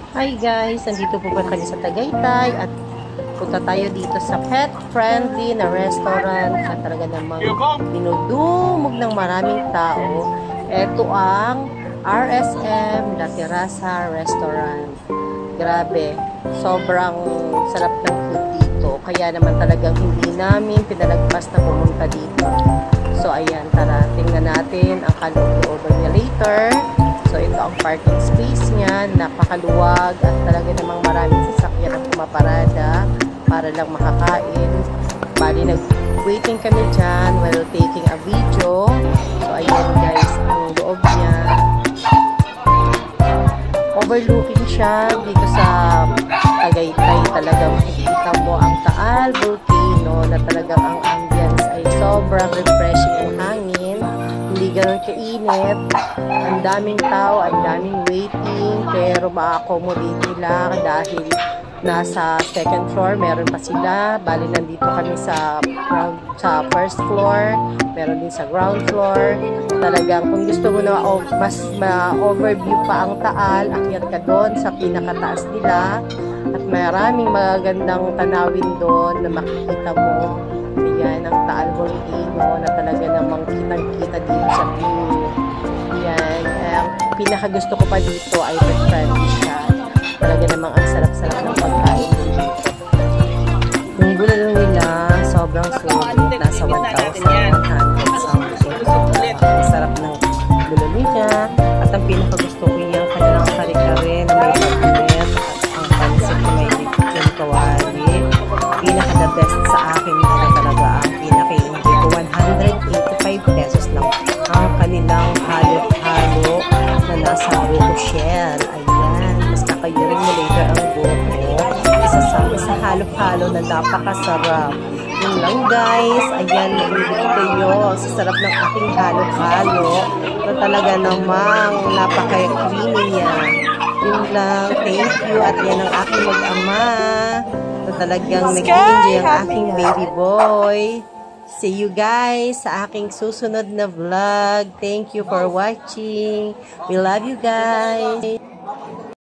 Hi guys, nandito po kami sa Tagaytay at punta tayo dito sa pet-friendly na restaurant at talaga namang dinudumog ng maraming tao. Ito ang RSM La Terraza Restaurant. Grabe, sobrang sarap ng food dito. Kaya naman talagang hindi namin pinalagpas na pumunta dito. So ayan, tara, tingnan natin ang kalooban niya later. So, ito ang parking space niya. Napakaluwag at talaga namang maraming sasakyan ang pumaparada para lang makakain. Bali, nag-waiting kami dyan while taking a video. So, ayan guys, ang loob niya. Overlooking siya dito sa Tagaytay. Talagang makikita mo ang Taal Volcano na talagang ang ambience ay sobrang refreshing ang hangin. Hindi ganun kainit. Ang daming tao, ang daming waiting, pero ma-accommodate nila dahil nasa second floor, meron pa sila. Bali, nandito kami sa first floor, meron din sa ground floor. Talagang kung gusto mo na mas ma-overview pa ang Taal, akyat ka doon sa pinakataas nila. At maraming magagandang tanawin doon na makikita mo. Ayan, ang Taal Volcano na talaga namang kitang-kita dito sa view. Ayan, ang pinakagusto ko pa dito ay pet-friendly siya. Talaga namang ang sarap-sarap ng pagkain dito. Yung bulalo nila, sobrang sulit. Nasa 1,100 something. Ang sarap ng bulalo niya. At ang pinakagusto ko yung kanilang kare-kare na may pagkain at ang pancit na may liquid kawali. Pinaka-the best sa akin na talaga ang pinaka-enjoy ko. 185 pesos lang ang kanilang halo-halo na nasa buko shell. Ayan, mas kakayurin mo later ang buko. Isasama sa halo-halo na napakasarap. Yun lang guys, ayan, nabibig kayo sa sarap ng aking halo-halo na talaga namang napaka-creamy niya. Yun lang, thank you. At yan ang aking mag-ama na talagang nag-enjoy ang aking baby boy. See you guys sa aking susunod na vlog. Thank you for watching. We love you guys.